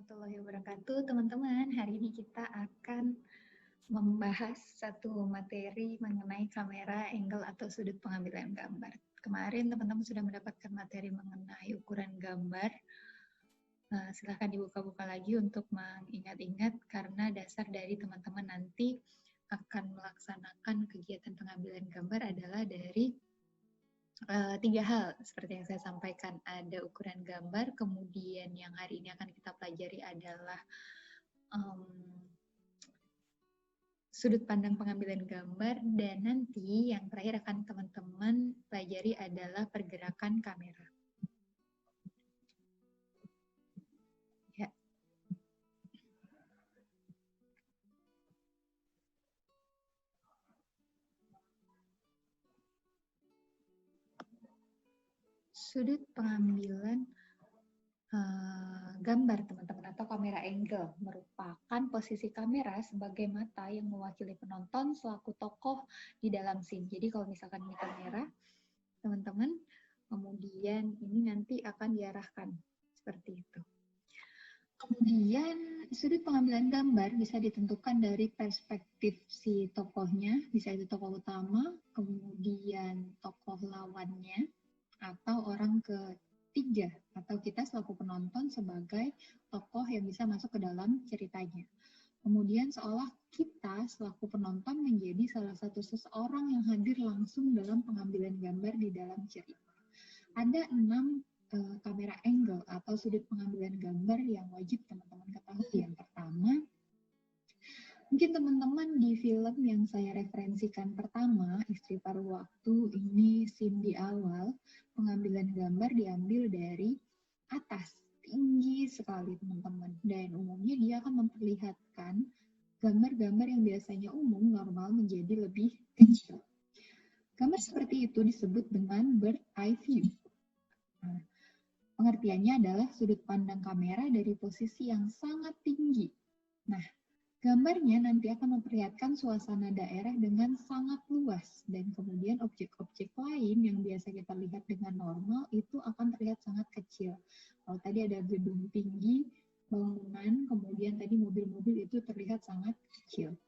warahmatullahi wabarakatuh, teman-teman. Hari ini kita akan membahas satu materi mengenai kamera, angle, atau sudut pengambilan gambar. Kemarin teman-teman sudah mendapatkan materi mengenai ukuran gambar. Silahkan dibuka-buka lagi untuk mengingat-ingat, karena dasar dari teman-teman nanti akan melaksanakan kegiatan pengambilan gambar adalah dari tiga hal seperti yang saya sampaikan. Ada ukuran gambar, kemudian yang hari ini akan kita pelajari adalah sudut pandang pengambilan gambar, dan nanti yang terakhir akan teman-teman pelajari adalah pergerakan kamera. Ya. Sudut pengambilan gambar, teman-teman, atau kamera angle merupakan posisi kamera sebagai mata yang mewakili penonton selaku tokoh di dalam scene. Jadi kalau misalkan ini kamera, teman-teman, kemudian ini nanti akan diarahkan seperti itu. Kemudian sudut pengambilan gambar bisa ditentukan dari perspektif si tokohnya, bisa itu tokoh utama, kemudian tokoh lawannya, atau orang ketiga, atau kita selaku penonton sebagai tokoh yang bisa masuk ke dalam ceritanya. Kemudian seolah kita selaku penonton menjadi salah satu seseorang yang hadir langsung dalam pengambilan gambar di dalam cerita. Ada 6 kamera angle atau sudut pengambilan gambar yang wajib teman-teman ketahui. Yang pertama, mungkin teman-teman di film yang saya referensikan pertama, Istri Paruh Waktu, ini scene di awal, pengambilan gambar diambil dari atas, tinggi sekali teman-teman. Dan umumnya dia akan memperlihatkan gambar-gambar yang biasanya umum normal menjadi lebih kecil. Gambar seperti itu disebut dengan bird eye view. Nah, pengertiannya adalah sudut pandang kamera dari posisi yang sangat tinggi. Nah, gambarnya nanti akan memperlihatkan suasana daerah dengan sangat luas, dan kemudian objek-objek lain yang biasa kita lihat dengan normal itu akan terlihat sangat kecil. Kalau tadi ada gedung tinggi, bangunan, kemudian tadi mobil-mobil itu terlihat sangat kecil.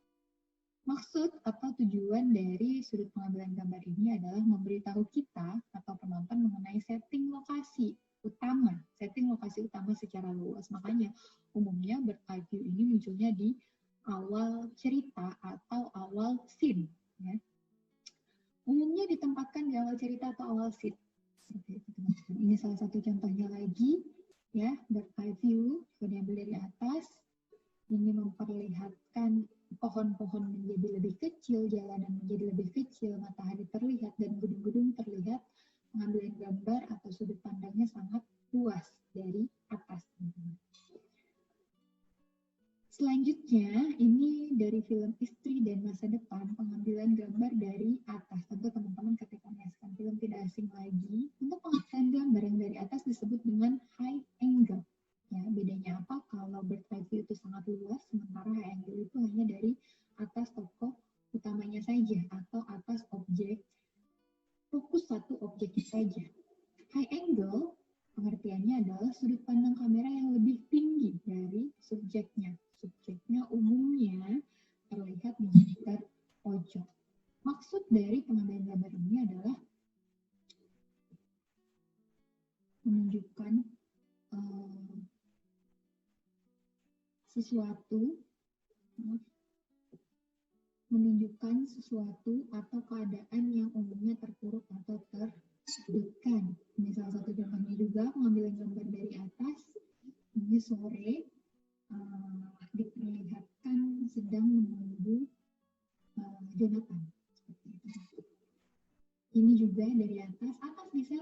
Maksud atau tujuan dari sudut pengambilan gambar ini adalah memberitahu kita atau penonton mengenai setting lokasi utama, secara luas. Makanya umumnya bird eye view ini munculnya di awal cerita atau awal scene. Ya. Umumnya ditempatkan di awal cerita atau awal scene. Ini salah satu contohnya lagi, ya, bird eye view, diambil dari atas. Ini memperlihatkan pohon-pohon menjadi lebih kecil, jalanan menjadi lebih kecil, matahari terlihat, dan gedung-gedung terlihat. Pengambilan gambar atau sudut pandangnya sangat luas dari atas. Selanjutnya, ini dari film Istri dan Masa Depan, pengambilan gambar dari atas. Tentu teman-teman ketika menyaksikan film tidak asing lagi, untuk pengambilan gambar yang dari atas disebut dengan high angle. Ya, bedanya apa? Kalau bird eye view itu sangat luas, sementara high angle itu hanya dari atas tokoh utamanya saja, atau atas objek, fokus satu objek saja. High angle, pengertiannya adalah sudut pandang kamera yang lebih tinggi dari subjeknya. Subjeknya umumnya terlihat di sekitar pojok. Maksud dari pengambilan gambar ini adalah menunjukkan sesuatu atau keadaan yang umumnya terpuruk atau tersudutkan. Ini salah satu contohnya juga pengambilan gambar dari atas. Ini sore, diperlihatkan sedang menunggu Jonathan. Ini juga dari atas bisa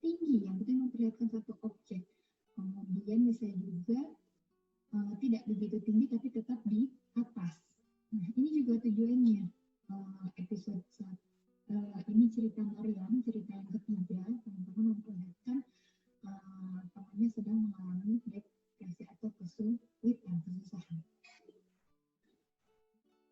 tinggi, yang penting memperlihatkan satu objek. Kemudian bisa juga tidak begitu tinggi tapi tetap di atas. Nah, ini juga tujuannya episode 1. Ini cerita Maryam, cerita yang ketiga, teman-teman memperlihatkan temannya sedang mengalami depresi atau kesulitan, kesusahan.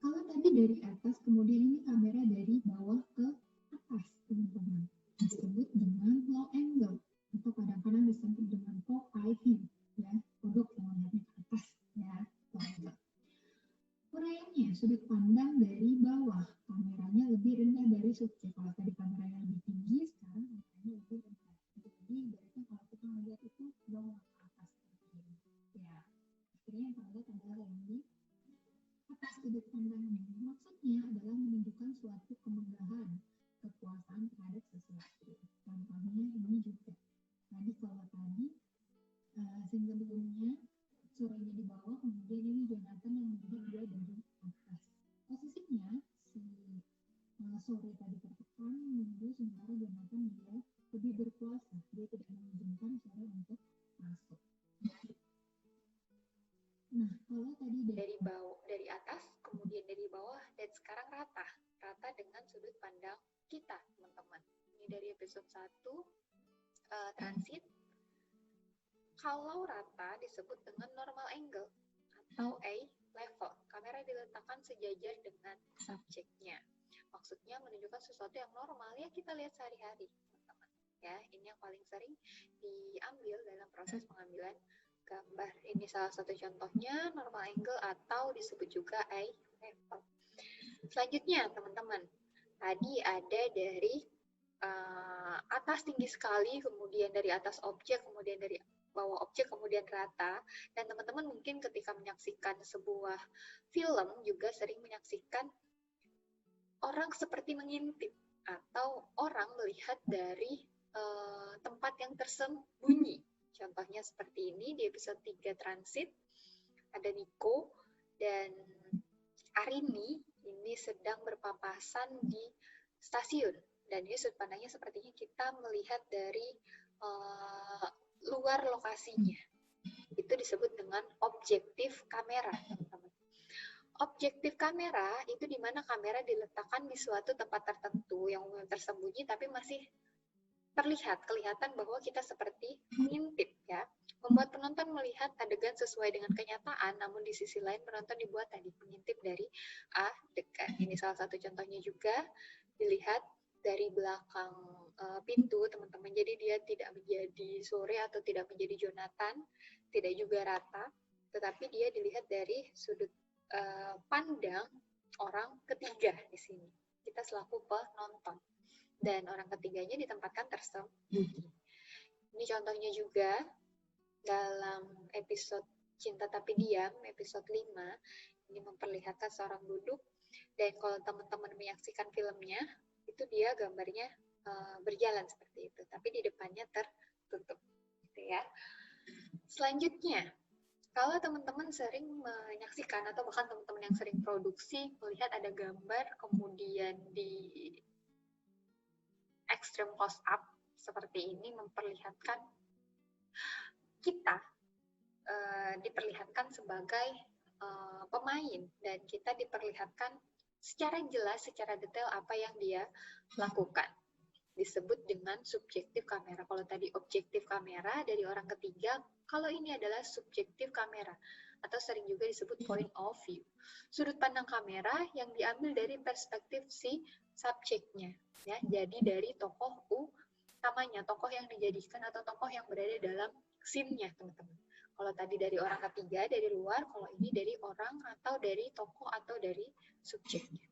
Kalau tadi dari atas, kemudian ini kamera dari bawah ke atas, teman-teman. Disebut dengan low angle, atau kadang-kadang disebut dengan faux eye view, ya, kodok yang melihatnya ke dipandang dari bawah, kameranya lebih rendah dari subjek. Kalau tadi kameranya lebih tinggi, sekarang kameranya lebih rendah. Jadi berarti kalau kita melihat itu bawah ke atas seperti ini. Ya, akhirnya yang terlihat adalah yang di atas sudut pandangnya. Maksudnya adalah menunjukkan suatu kemegahan, kekuasaan terhadap sesuatu. Contohnya ini juga. Tadi kalau tadi sebelumnya suaranya di bawah, kemudian ini Jonathan yang melihat dia dari atas. Posisinya si sore tadi tertekan menunggu, sementara Jonathan dia lebih berkuasa, dia tidak mengizinkan sore untuk masuk. Nah, kalau tadi dari bawah, dari atas, kemudian dari bawah, dan sekarang rata dengan sudut pandang kita, teman-teman. Ini dari episode 1 transit. Kalau rata disebut dengan normal angle atau A level. Kamera diletakkan sejajar dengan subjeknya. Maksudnya menunjukkan sesuatu yang normal ya kita lihat sehari-hari, teman-teman. Ya, ini yang paling sering diambil dalam proses pengambilan gambar. Ini salah satu contohnya normal angle atau disebut juga A level. Selanjutnya, teman-teman, tadi ada dari atas tinggi sekali, kemudian dari atas objek, kemudian dari bawah objek, kemudian rata. Dan teman-teman mungkin ketika menyaksikan sebuah film juga sering menyaksikan orang seperti mengintip atau orang melihat dari tempat yang tersembunyi. Contohnya seperti ini di episode 3 transit, ada Nico dan Arini ini sedang berpapasan di stasiun. Dan ini sudut pandangnya sepertinya kita melihat dari luar lokasinya. Itu disebut dengan objektif kamera, teman-teman. Objektif kamera itu di mana kamera diletakkan di suatu tempat tertentu yang tersembunyi tapi masih kelihatan bahwa kita seperti mengintip, ya. Membuat penonton melihat adegan sesuai dengan kenyataan, namun di sisi lain penonton dibuat tadi mengintip dari adegan. Ini salah satu contohnya juga dilihat dari belakang pintu, teman-teman. Jadi dia tidak menjadi sore atau tidak menjadi Jonathan, tidak juga rata, tetapi dia dilihat dari sudut pandang orang ketiga di sini. Kita selaku penonton. Dan orang ketiganya ditempatkan tersembunyi. Ini contohnya juga dalam episode Cinta Tapi Diam, episode 5, ini memperlihatkan seorang duduk, dan kalau teman-teman menyaksikan filmnya, itu dia gambarnya berjalan seperti itu, tapi di depannya tertutup, gitu ya. Selanjutnya, kalau teman-teman sering menyaksikan atau bahkan teman-teman yang sering produksi melihat ada gambar kemudian di extreme close up seperti ini memperlihatkan kita diperlihatkan sebagai pemain dan kita diperlihatkan secara jelas, secara detail apa yang dia lakukan. Disebut dengan subjektif kamera. Kalau tadi objektif kamera dari orang ketiga, kalau ini adalah subjektif kamera atau sering juga disebut point of view. Sudut pandang kamera yang diambil dari perspektif si subjeknya, ya. Jadi dari tokoh utamanya, tokoh yang dijadikan atau tokoh yang berada dalam scene-nya, teman-teman. Kalau tadi dari orang ketiga, dari luar, kalau ini dari orang atau dari tokoh atau dari subjeknya.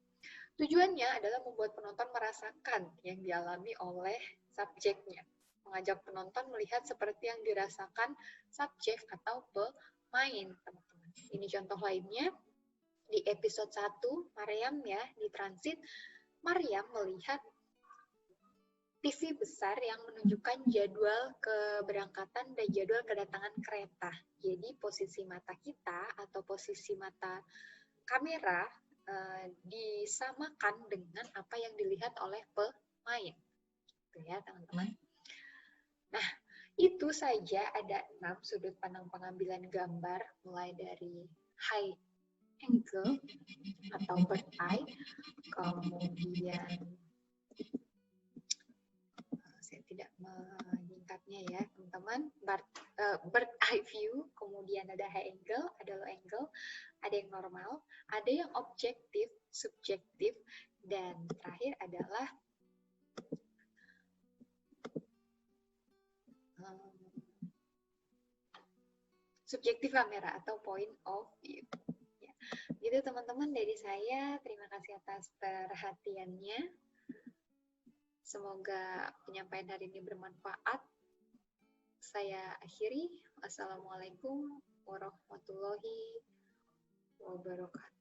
Tujuannya adalah membuat penonton merasakan yang dialami oleh subjeknya. Mengajak penonton melihat seperti yang dirasakan subjek atau pemain, teman-teman. Ini contoh lainnya di episode 1, Maryam ya, di transit. Maryam melihat TV besar yang menunjukkan jadwal keberangkatan dan jadwal kedatangan kereta. Jadi posisi mata kita atau posisi mata kamera disamakan dengan apa yang dilihat oleh pemain. Gitu ya, teman-teman. Nah, itu saja ada 6 sudut pandang pengambilan gambar, mulai dari high angle atau bird eye, kemudian saya tidak menyingkatnya ya, teman-teman, bird eye view, kemudian ada high angle, ada low angle, ada yang normal, ada yang objektif, subjektif, dan terakhir adalah subjektif kamera atau point of view. Ya. Itu teman-teman dari saya. Terima kasih atas perhatiannya. Semoga penyampaian hari ini bermanfaat. Saya akhiri. Assalamualaikum warahmatullahi wabarakatuh.